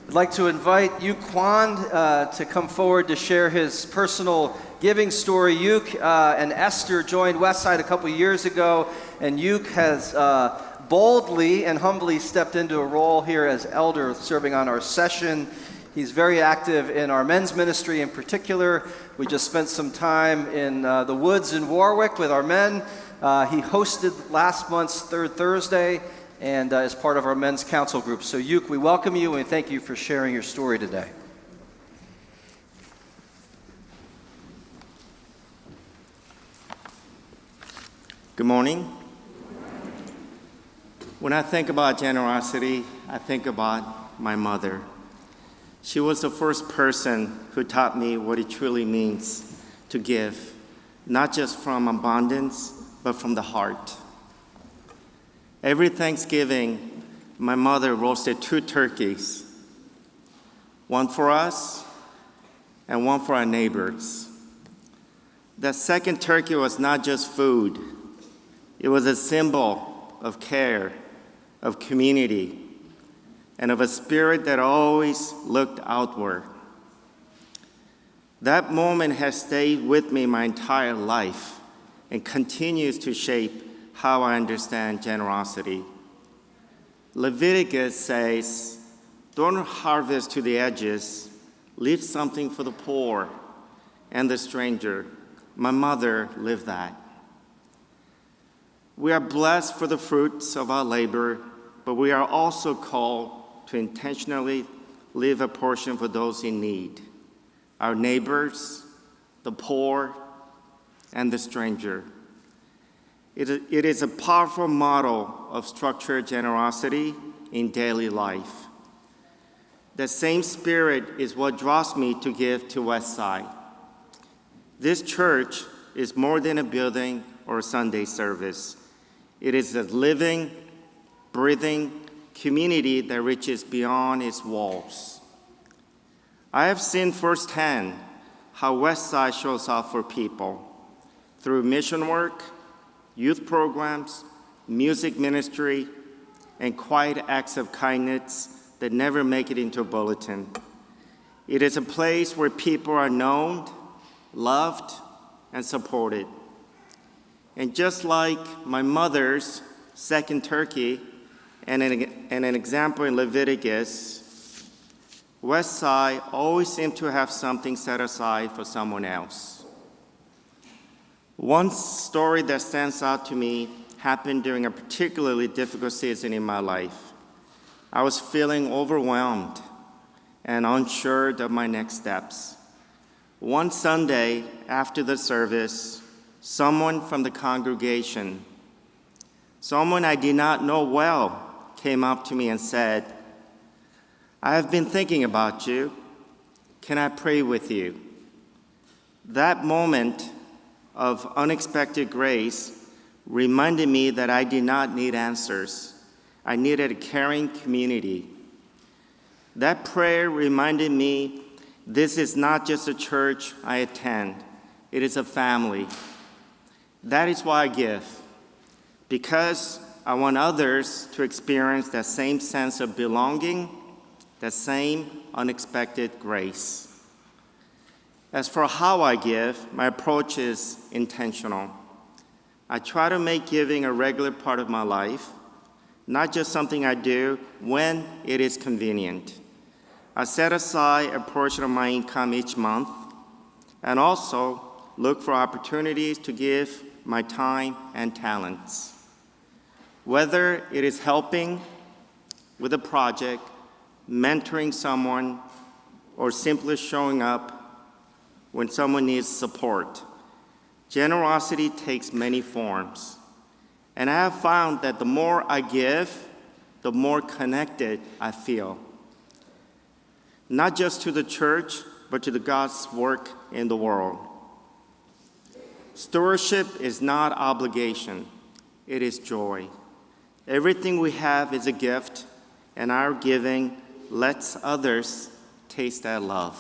I'd like to invite Kwon to come forward to share his personal giving story. Yuk and Esther joined Westside a couple years ago, and Yuk has boldly and humbly stepped into a role here as elder, serving on our session. He's very active in our men's ministry in particular. We just spent some time in the woods in Warwick with our men. He hosted last month's Third Thursday and is part of our men's council group. So Yuk, we welcome you and thank you for sharing your story today. Good morning. When I think about generosity, I think about my mother. She was the first person who taught me what it truly means to give, not just from abundance, but from the heart. Every Thanksgiving, my mother roasted 2 turkeys, one for us and one for our neighbors. That second turkey was not just food. It was a symbol of care, of community, and of a spirit that always looked outward. That moment has stayed with me my entire life and continues to shape how I understand generosity. Leviticus says, "Don't harvest to the edges, leave something for the poor and the stranger." My mother lived that. We are blessed for the fruits of our labor, but we are also called to intentionally leave a portion for those in need, our neighbors, the poor, and the stranger. It is a powerful model of structured generosity in daily life. The same spirit is what draws me to give to Westside. This church is more than a building or a Sunday service. It is a living, breathing community that reaches beyond its walls. I have seen firsthand how Westside shows up for people through mission work, youth programs, music ministry, and quiet acts of kindness that never make it into a bulletin. It is a place where people are known, loved, and supported. And just like my mother's second turkey and an example in Leviticus, Westside always seemed to have something set aside for someone else. One story that stands out to me happened during a particularly difficult season in my life. I was feeling overwhelmed and unsure of my next steps. One Sunday after the service, someone from the congregation, someone I did not know well, came up to me and said, "I have been thinking about you. Can I pray with you?" That moment of unexpected grace reminded me that I did not need answers. I needed a caring community. That prayer reminded me this is not just a church I attend, it is a family. That is why I give, because I want others to experience that same sense of belonging, that same unexpected grace. As for how I give, my approach is intentional. I try to make giving a regular part of my life, not just something I do when it is convenient. I set aside a portion of my income each month and also look for opportunities to give my time and talents. Whether it is helping with a project, mentoring someone, or simply showing up when someone needs support, generosity takes many forms. And I have found that the more I give, the more connected I feel. Not just to the church, but to the God's work in the world. Stewardship is not obligation, it is joy. Everything we have is a gift, and our giving lets others taste that love.